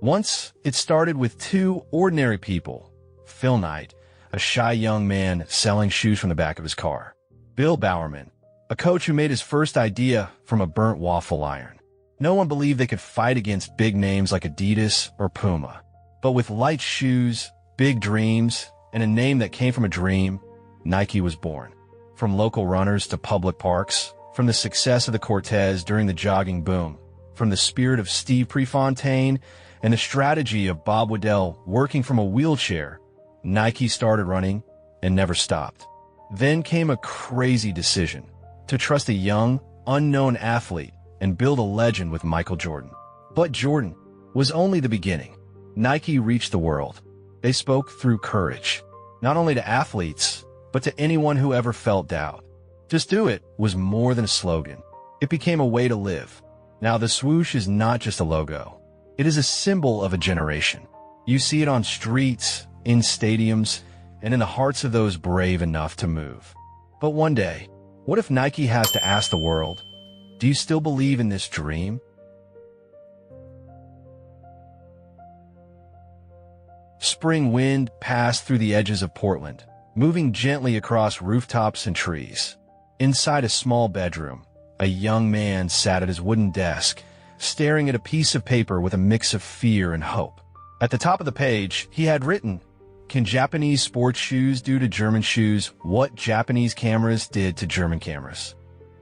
Once, it started with two ordinary people. Phil Knight, a shy young man selling shoes from the back of his car. Bill Bowerman, a coach who made his first idea from a burnt waffle iron. No one believed they could fight against big names like Adidas or Puma. But with light shoes, big dreams, and a name that came from a dream, Nike was born. From local runners to public parks, from the success of the Cortez during the jogging boom, from the spirit of Steve Prefontaine and the strategy of Bob Waddell working from a wheelchair, Nike started running and never stopped. Then came a crazy decision to trust a young, unknown athlete and build a legend with Michael Jordan. But Jordan was only the beginning. Nike reached the world. They spoke through courage, not only to athletes, but to anyone who ever felt doubt. Just do it was more than a slogan. It became a way to live. Now the swoosh is not just a logo. It is a symbol of a generation. You see it on streets, in stadiums, and in the hearts of those brave enough to move. But one day, what if Nike has to ask the world, do you still believe in this dream? Spring wind passed through the edges of Portland, moving gently across rooftops and trees. Inside a small bedroom, a young man sat at his wooden desk, staring at a piece of paper with a mix of fear and hope. At the top of the page, he had written, "Can Japanese sports shoes do to German shoes what Japanese cameras did to German cameras?"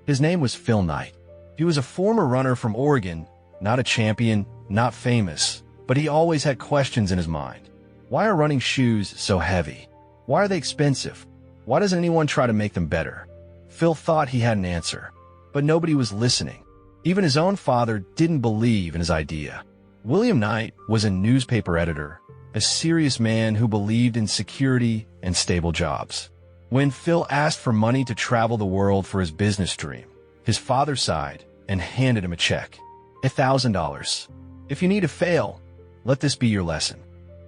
His name was Phil Knight. He was a former runner from Oregon, not a champion, not famous, but he always had questions in his mind. Why are running shoes so heavy? Why are they expensive? Why doesn't anyone try to make them better? Phil thought he had an answer, but nobody was listening. Even his own father didn't believe in his idea. William Knight was a newspaper editor, a serious man who believed in security and stable jobs. When Phil asked for money to travel the world for his business dream, his father sighed and handed him a check. $1,000. If you need to fail, let this be your lesson.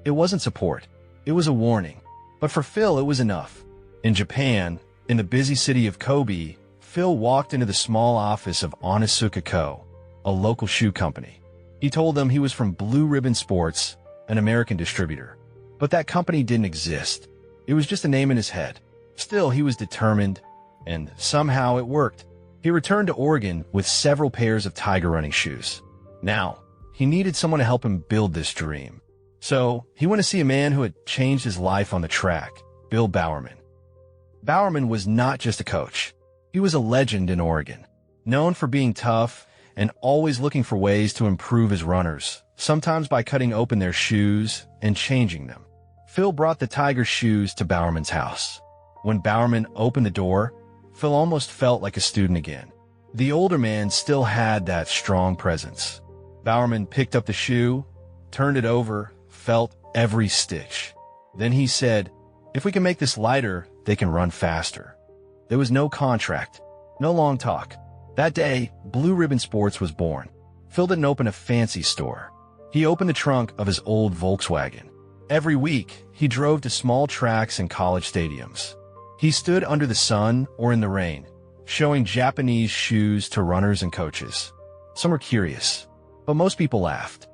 It wasn't support. It was a warning. But for Phil, it was enough. In Japan, in the busy city of Kobe, Phil walked into the small office of Onitsuka Co., a local shoe company. He told them he was from Blue Ribbon Sports, an American distributor. But that company didn't exist. It was just a name in his head. Still, he was determined, and somehow it worked. He returned to Oregon with several pairs of Tiger running shoes. Now, he needed someone to help him build this dream. So, he went to see a man who had changed his life on the track, Bill Bowerman. Bowerman was not just a coach. He was a legend in Oregon, known for being tough and always looking for ways to improve his runners, sometimes by cutting open their shoes and changing them. Phil brought the Tiger shoes to Bowerman's house. When Bowerman opened the door, Phil almost felt like a student again. The older man still had that strong presence. Bowerman picked up the shoe, turned it over, felt every stitch. Then he said, "If we can make this lighter, they can run faster." There was no contract, no long talk. That day, Blue Ribbon Sports was born. Phil didn't open a fancy store. He opened the trunk of his old Volkswagen. Every week, he drove to small tracks and college stadiums. He stood under the sun or in the rain, showing Japanese shoes to runners and coaches. Some were curious, but most people laughed.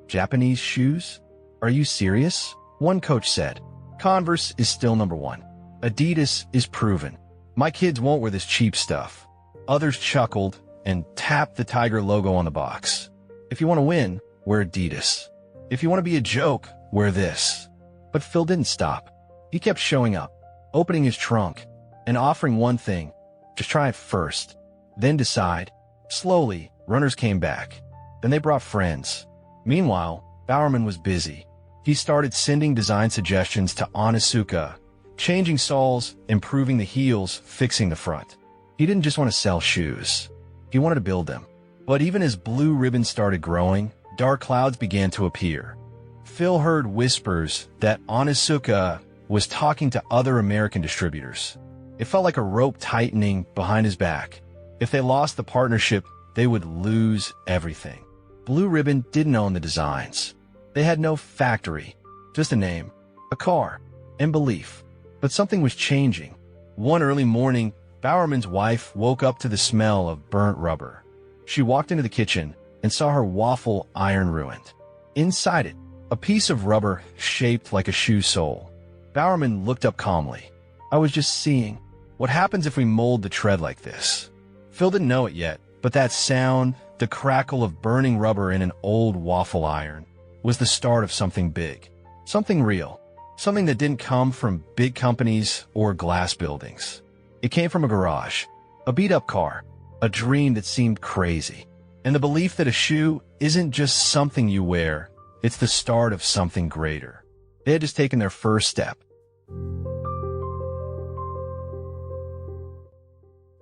"Japanese shoes? Are you serious?" One coach said. "Converse is still number one. Adidas is proven. My kids won't wear this cheap stuff." Others chuckled and tapped the Tiger logo on the box. "If you want to win, wear Adidas. If you want to be a joke, wear this." But Phil didn't stop. He kept showing up, opening his trunk, and offering one thing: just try it first, then decide. Slowly, runners came back. Then they brought friends. Meanwhile, Bowerman was busy. He started sending design suggestions to Onitsuka, changing soles, improving the heels, fixing the front. He didn't just want to sell shoes. He wanted to build them. But even as Blue Ribbon started growing, dark clouds began to appear. Phil heard whispers that Onitsuka was talking to other American distributors. It felt like a rope tightening behind his back. If they lost the partnership, they would lose everything. Blue Ribbon didn't own the designs. They had no factory, just a name, a car, and belief. But something was changing. One early morning, Bowerman's wife woke up to the smell of burnt rubber. She walked into the kitchen and saw her waffle iron ruined. Inside it, a piece of rubber shaped like a shoe sole. Bowerman looked up calmly. I was just seeing. What happens if we mold the tread like this? Phil didn't know it yet, but that sound, the crackle of burning rubber in an old waffle iron, was the start of something big. Something real. Something that didn't come from big companies or glass buildings. It came from a garage, a beat-up car, a dream that seemed crazy, and the belief that a shoe isn't just something you wear, it's the start of something greater. They had just taken their first step.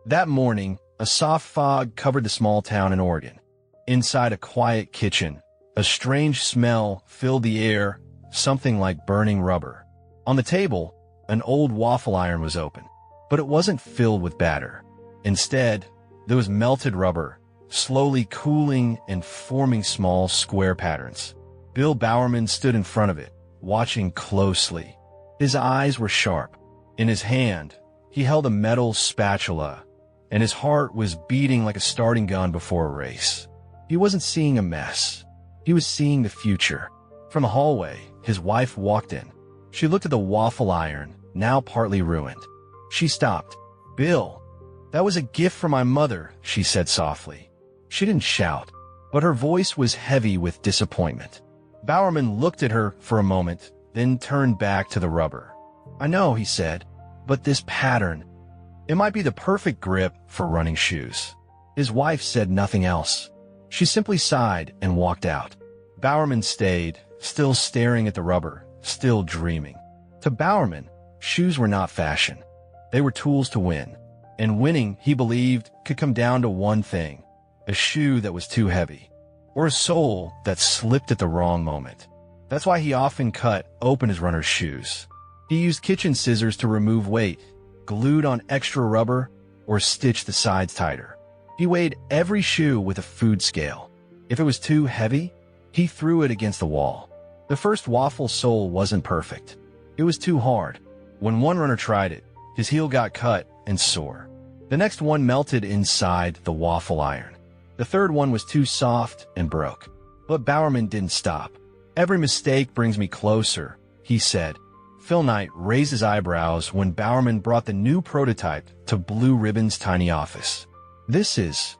That morning, a soft fog covered the small town in Oregon. Inside a quiet kitchen, a strange smell filled the air, something like burning rubber. On the table, an old waffle iron was open, but it wasn't filled with batter. Instead, there was melted rubber, slowly cooling and forming small square patterns. Bill Bowerman stood in front of it, watching closely. His eyes were sharp. In his hand, he held a metal spatula, and his heart was beating like a starting gun before a race. He wasn't seeing a mess. He was seeing the future. From the hallway, his wife walked in. She looked at the waffle iron, now partly ruined. She stopped. "Bill, that was a gift from my mother," she said softly. She didn't shout, but her voice was heavy with disappointment. Bowerman looked at her for a moment, then turned back to the rubber. "I know," he said, "but this pattern, it might be the perfect grip for running shoes." His wife said nothing else. She simply sighed and walked out. Bowerman stayed, still staring at the rubber, still dreaming. To Bowerman, shoes were not fashion. They were tools to win. And winning, he believed, could come down to one thing: a shoe that was too heavy, or a sole that slipped at the wrong moment. That's why he often cut open his runner's shoes. He used kitchen scissors to remove weight, glued on extra rubber, or stitched the sides tighter. He weighed every shoe with a food scale. If it was too heavy, he threw it against the wall. The first waffle sole wasn't perfect. It was too hard. When one runner tried it, his heel got cut and sore. The next one melted inside the waffle iron. The third one was too soft and broke. But Bowerman didn't stop. "Every mistake brings me closer," he said. Phil Knight raised his eyebrows when Bowerman brought the new prototype to Blue Ribbon's tiny office. "This is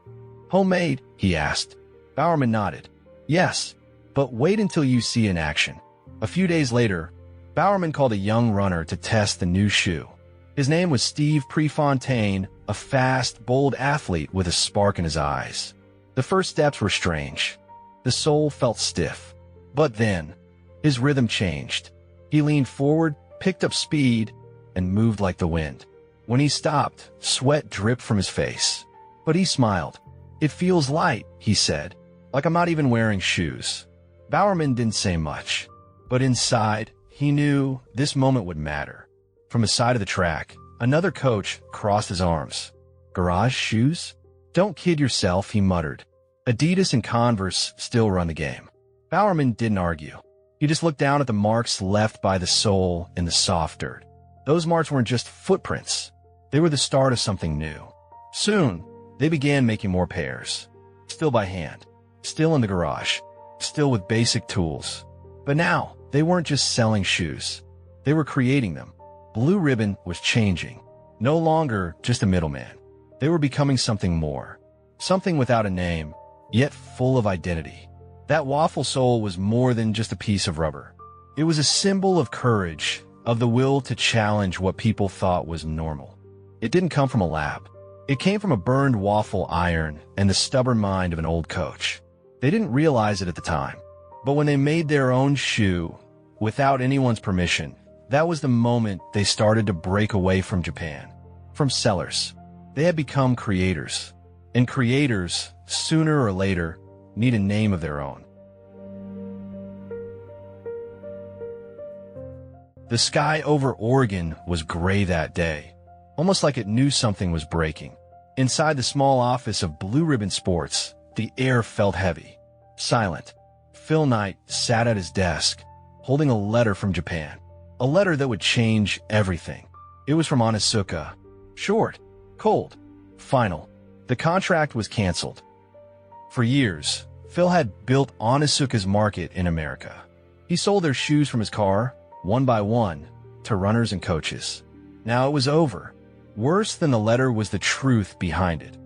homemade?" he asked. Bowerman nodded. "Yes, but wait until you see in action." A few days later, Bowerman called a young runner to test the new shoe. His name was Steve Prefontaine, a fast, bold athlete with a spark in his eyes. The first steps were strange. The sole felt stiff. But then, his rhythm changed. He leaned forward, picked up speed, and moved like the wind. When he stopped, sweat dripped from his face. But he smiled. "It feels light," he said, "like I'm not even wearing shoes." Bowerman didn't say much, but inside, he knew this moment would matter. From the side of the track, another coach crossed his arms. "Garage shoes? Don't kid yourself," he muttered. "Adidas and Converse still run the game." Bowerman didn't argue. He just looked down at the marks left by the sole in the soft dirt. Those marks weren't just footprints. They were the start of something new. Soon, they began making more pairs. Still by hand. Still in the garage. Still with basic tools. But now, they weren't just selling shoes. They were creating them. Blue Ribbon was changing. No longer just a middleman. They were becoming something more. Something without a name, yet full of identity. That waffle sole was more than just a piece of rubber. It was a symbol of courage, of the will to challenge what people thought was normal. It didn't come from a lab. It came from a burned waffle iron and the stubborn mind of an old coach. They didn't realize it at the time, but when they made their own shoe, without anyone's permission, that was the moment they started to break away from Japan, from sellers. They had become creators, and creators, sooner or later, need a name of their own. The sky over Oregon was gray that day, almost like it knew something was breaking. Inside the small office of Blue Ribbon Sports, the air felt heavy, silent. Phil Knight sat at his desk, holding a letter from Japan. A letter that would change everything. It was from Onitsuka. Short, cold, final. The contract was canceled. For years, Phil had built Onitsuka's market in America. He sold their shoes from his car, one by one, to runners and coaches. Now it was over. Worse than the letter was the truth behind it.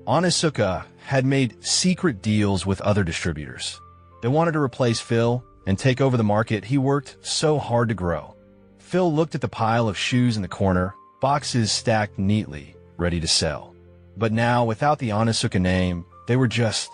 Onitsuka had made secret deals with other distributors. They wanted to replace Phil and take over the market he worked so hard to grow. Phil looked at the pile of shoes in the corner, boxes stacked neatly, ready to sell. But now, without the Onitsuka name, they were just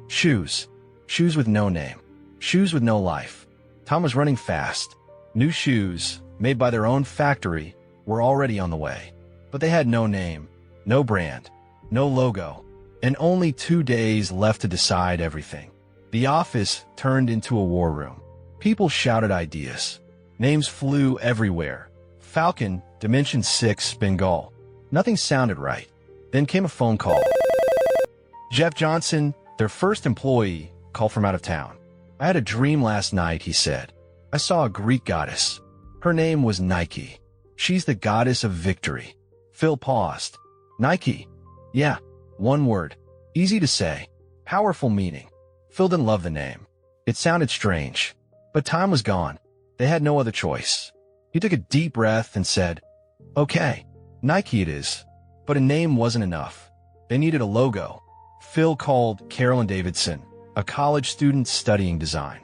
shoes. Shoes with no name. Shoes with no life. Time was running fast. New shoes, made by their own factory, were already on the way. But they had no name, no brand, no logo, and only 2 days left to decide everything. The office turned into a war room. People shouted ideas. Names flew everywhere. Falcon, Dimension 6, Bengal. Nothing sounded right. Then came a phone call. Jeff Johnson, their first employee, called from out of town. I had a dream last night, he said. I saw a Greek goddess. Her name was Nike. She's the goddess of victory. Phil paused. Nike. Yeah, one word. Easy to say. Powerful meaning. Phil didn't love the name. It sounded strange. But time was gone. They had no other choice. He took a deep breath and said, Okay, Nike it is. But a name wasn't enough. They needed a logo. Phil called Carolyn Davidson, a college student studying design.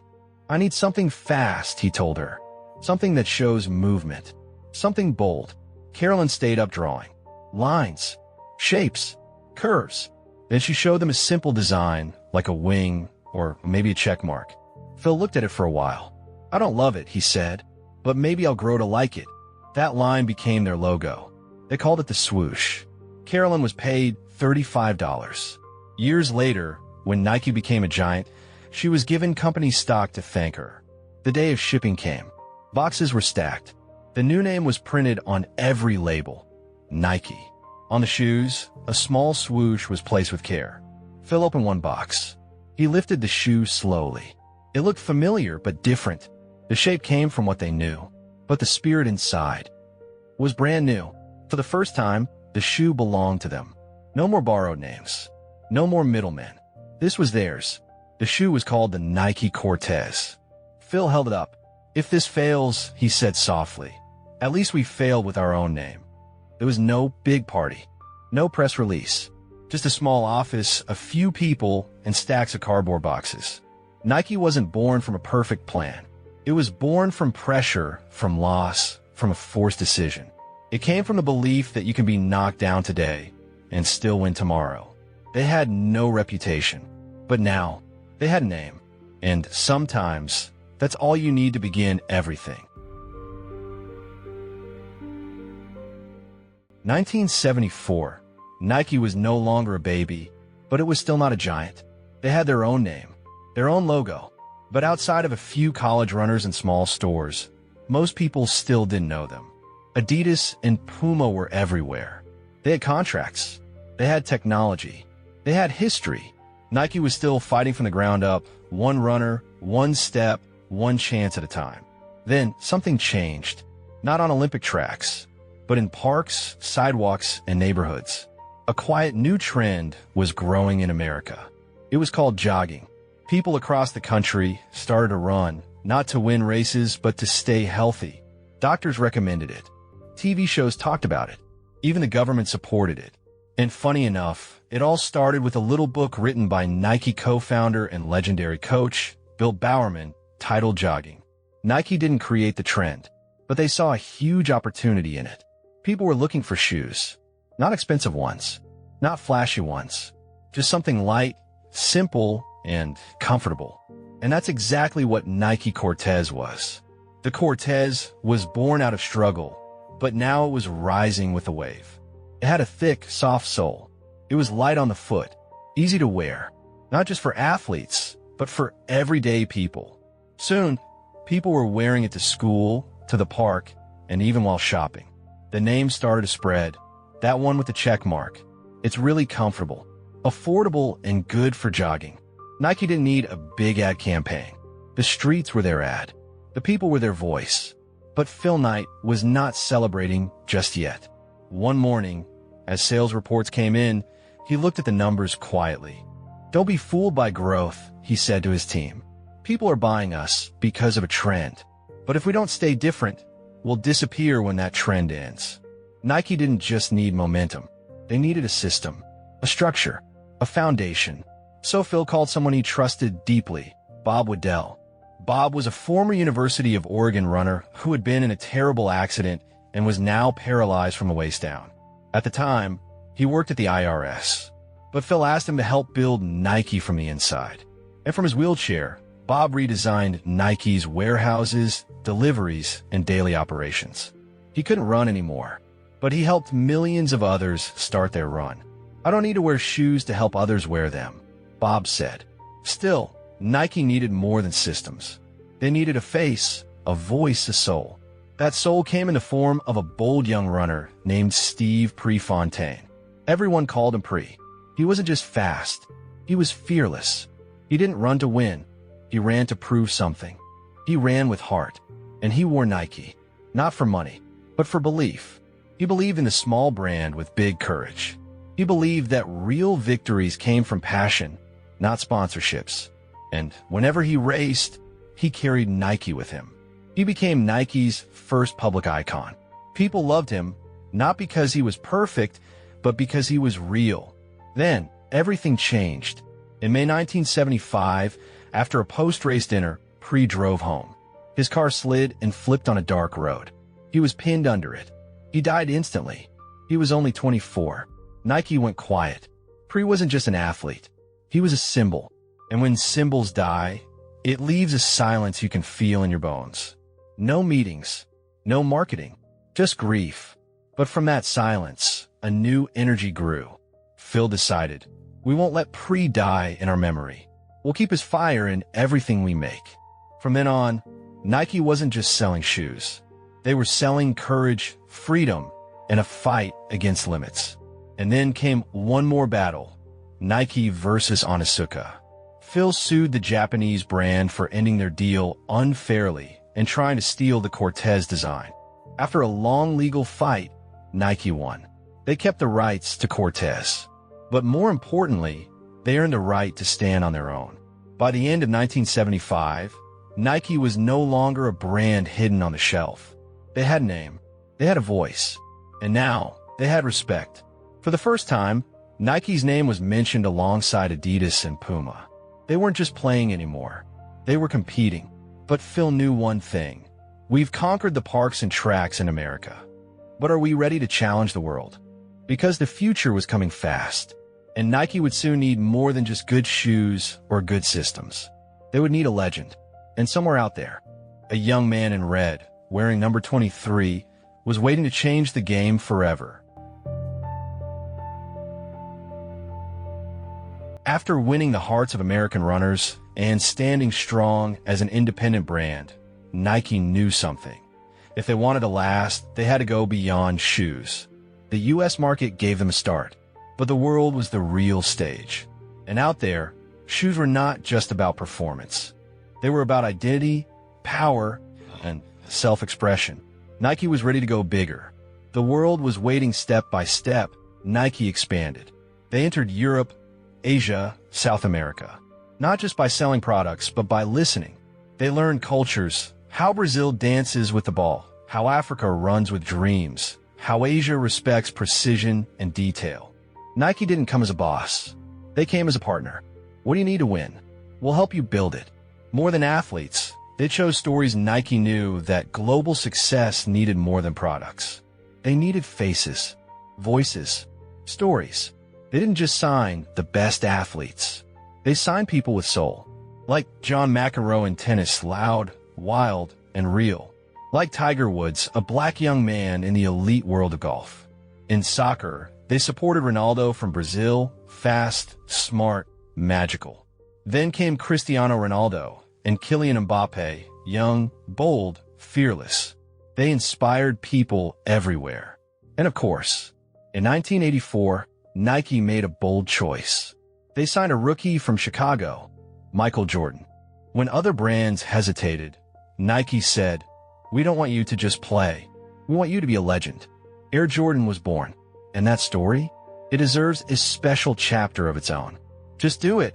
I need something fast, he told her. Something that shows movement. Something bold. Carolyn stayed up drawing. Lines. Shapes. Curves. Then she showed them a simple design, like a wing or maybe a check mark. Phil looked at it for a while. I don't love it, he said, but maybe I'll grow to like it. That line became their logo. They called it the Swoosh. Carolyn was paid $35. Years later, when Nike became a giant, she was given company stock to thank her. The day of shipping came. Boxes were stacked. The new name was printed on every label. Nike. On the shoes, a small swoosh was placed with care. Phil opened one box. He lifted the shoe slowly. It looked familiar but different. The shape came from what they knew, but the spirit inside was brand new. For the first time, the shoe belonged to them. No more borrowed names. No more middlemen. This was theirs. The shoe was called the Nike Cortez. Phil held it up. If this fails, he said softly, at least we failed with our own name. There was no big party, no press release, just a small office, a few people, and stacks of cardboard boxes. Nike wasn't born from a perfect plan. It was born from pressure, from loss, from a forced decision. It came from the belief that you can be knocked down today and still win tomorrow. They had no reputation, but now they had a name, and sometimes that's all you need to begin everything. 1974. Nike was no longer a baby, but it was still not a giant. They had their own name, their own logo, but outside of a few college runners and small stores, most people still didn't know them. Adidas and Puma were everywhere. They had contracts. They had technology. They had history. Nike was still fighting from the ground up, one runner, one step, one chance at a time. Then something changed, not on Olympic tracks, but in parks, sidewalks, and neighborhoods. A quiet new trend was growing in America. It was called jogging. People across the country started to run, not to win races, but to stay healthy. Doctors recommended it. TV shows talked about it. Even the government supported it. And funny enough, it all started with a little book written by Nike co-founder and legendary coach, Bill Bowerman, titled Jogging. Nike didn't create the trend, but they saw a huge opportunity in it. People were looking for shoes. Not expensive ones, not flashy ones, just something light, simple, and comfortable. And that's exactly what Nike Cortez was. The Cortez was born out of struggle, but now it was rising with the wave. It had a thick, soft sole. It was light on the foot, easy to wear, not just for athletes, but for everyday people. Soon, people were wearing it to school, to the park, and even while shopping. The name started to spread. That one with the check mark. It's really comfortable, affordable, and good for jogging. Nike didn't need a big ad campaign. The streets were their ad. The people were their voice. But Phil Knight was not celebrating just yet. One morning, as sales reports came in, he looked at the numbers quietly. "Don't be fooled by growth," he said to his team. "People are buying us because of a trend. But if we don't stay different, we'll disappear when that trend ends." Nike didn't just need momentum. They needed a system, a structure, a foundation. So Phil called someone he trusted deeply, Bob Waddell. Bob was a former University of Oregon runner who had been in a terrible accident and was now paralyzed from the waist down. At the time, he worked at the IRS. But Phil asked him to help build Nike from the inside. And from his wheelchair, Bob redesigned Nike's warehouses, deliveries, and daily operations. He couldn't run anymore, but he helped millions of others start their run. "I don't need to wear shoes to help others wear them," Bob said. Still, Nike needed more than systems. They needed a face, a voice, a soul. That soul came in the form of a bold young runner named Steve Prefontaine. Everyone called him Pre. He wasn't just fast. He was fearless. He didn't run to win. He ran to prove something. He ran with heart. And he wore Nike, not for money, but for belief. He believed in the small brand with big courage. He believed that real victories came from passion, not sponsorships. And whenever he raced, he carried Nike with him. He became Nike's first public icon. People loved him, not because he was perfect, but because he was real. Then, everything changed. In May 1975, after a post-race dinner, Pre drove home. His car slid and flipped on a dark road. He was pinned under it. He died instantly. He was only 24. Nike went quiet. Pre wasn't just an athlete. He was a symbol. And when symbols die, it leaves a silence you can feel in your bones. No meetings, no marketing, just grief. But from that silence, a new energy grew. Phil decided, we won't let Pre die in our memory. We'll keep his fire in everything we make. From then on, Nike wasn't just selling shoes. They were selling courage, freedom, and a fight against limits. And then came one more battle, Nike versus Onitsuka. Phil sued the Japanese brand for ending their deal unfairly and trying to steal the Cortez design. After a long legal fight, Nike won. They kept the rights to Cortez. But more importantly, they earned the right to stand on their own. By the end of 1975, Nike was no longer a brand hidden on the shelf. They had a name, they had a voice, and now they had respect. For the first time, Nike's name was mentioned alongside Adidas and Puma. They weren't just playing anymore. They were competing. But Phil knew one thing. We've conquered the parks and tracks in America. But are we ready to challenge the world? Because the future was coming fast, and Nike would soon need more than just good shoes or good systems. They would need a legend. And somewhere out there, a young man in red, wearing number 23, was waiting to change the game forever. After winning the hearts of American runners and standing strong as an independent brand, Nike knew something. If they wanted to last, they had to go beyond shoes. The US market gave them a start, but the world was the real stage. And out there, shoes were not just about performance. They were about identity, power, and self-expression. Nike was ready to go bigger. The world was waiting step by step. Nike expanded. They entered Europe, Asia, South America. Not just by selling products, but by listening. They learned cultures, how Brazil dances with the ball, how Africa runs with dreams, how Asia respects precision and detail. Nike didn't come as a boss. They came as a partner. What do you need to win? We'll help you build it. More than athletes, they chose stories. Nike knew that global success needed more than products. They needed faces, voices, stories. They didn't just sign the best athletes. They signed people with soul. Like John McEnroe in tennis, loud, wild, and real. Like Tiger Woods, a black young man in the elite world of golf. In soccer, they supported Ronaldo from Brazil, fast, smart, magical. Then came Cristiano Ronaldo and Kylian Mbappe, young, bold, fearless. They inspired people everywhere. And of course, in 1984, Nike made a bold choice. They signed a rookie from Chicago, Michael Jordan. When other brands hesitated, Nike said, we don't want you to just play. We want you to be a legend. Air Jordan was born. And that story? It deserves a special chapter of its own. Just do it.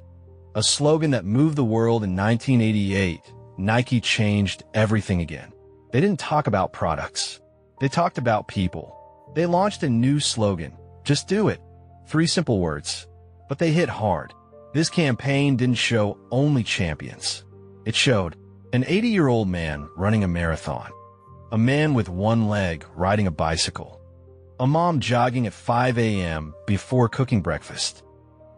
A slogan that moved the world in 1988, Nike changed everything again. They didn't talk about products. They talked about people. They launched a new slogan, "Just do it." 3 simple words. But they hit hard. This campaign didn't show only champions. It showed an 80-year-old man running a marathon, a man with one leg riding a bicycle, a mom jogging at 5 a.m. before cooking breakfast,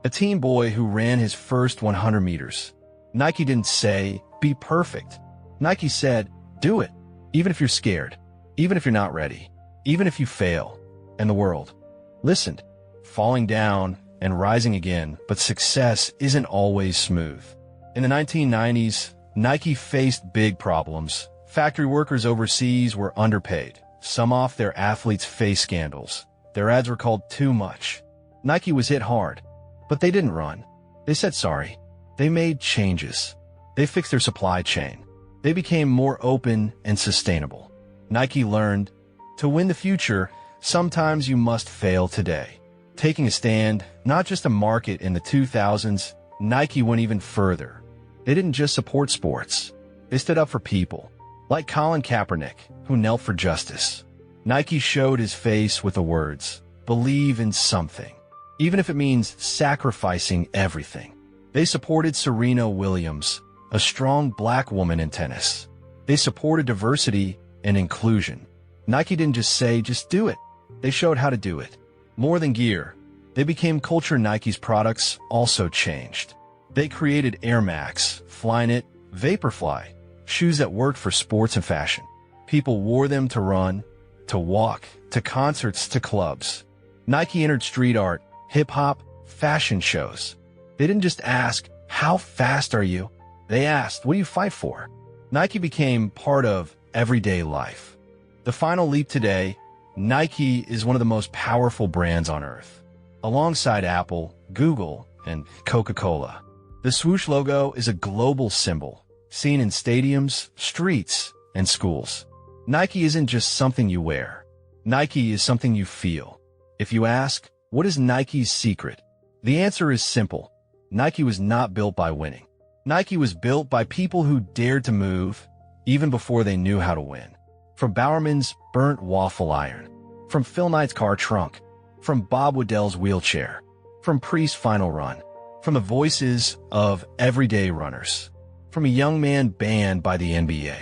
a teen boy who ran his first 100 meters. Nike didn't say, "Be perfect." Nike said, "Do it, even if you're scared, even if you're not ready, even if you fail." And the world listened, falling down and rising again, but success isn't always smooth. In the 1990s, Nike faced big problems. Factory workers overseas were underpaid. Some of their athletes faced scandals. Their ads were called too much. Nike was hit hard, but they didn't run. They said sorry. They made changes. They fixed their supply chain. They became more open and sustainable. Nike learned, to win the future, sometimes you must fail today. Taking a stand, not just a market in the 2000s, Nike went even further. They didn't just support sports. They stood up for people, like Colin Kaepernick, who knelt for justice. Nike showed his face with the words, "Believe in something," even if it means sacrificing everything. They supported Serena Williams, a strong black woman in tennis. They supported diversity and inclusion. Nike didn't just say, "Just do it." They showed how to do it. More than gear, they became culture. Nike's products also changed. They created Air Max, Flyknit, Vaporfly, shoes that worked for sports and fashion. People wore them to run, to walk, to concerts, to clubs. Nike entered street art, hip-hop, fashion shows. They didn't just ask, "How fast are you?" They asked, "What do you fight for?" Nike became part of everyday life. The final leap today, Nike is one of the most powerful brands on earth, alongside Apple, Google, and Coca-Cola. The Swoosh logo is a global symbol, seen in stadiums, streets, and schools. Nike isn't just something you wear. Nike is something you feel. If you ask, what is Nike's secret? The answer is simple. Nike was not built by winning. Nike was built by people who dared to move, even before they knew how to win. From Bowerman's burnt waffle iron, from Phil Knight's car trunk, from Bob Waddell's wheelchair, from Priest's final run, from the voices of everyday runners, from a young man banned by the NBA,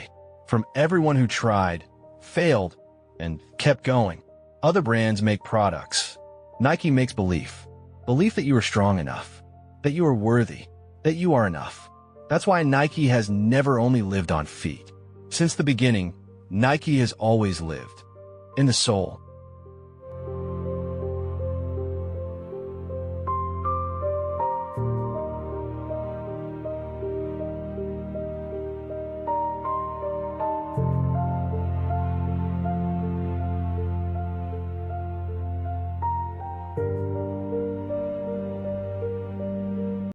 from everyone who tried, failed, and kept going. Other brands make products. Nike makes belief. Belief that you are strong enough, that you are worthy, that you are enough. That's why Nike has never only lived on feet. Since the beginning, Nike has always lived in the soul.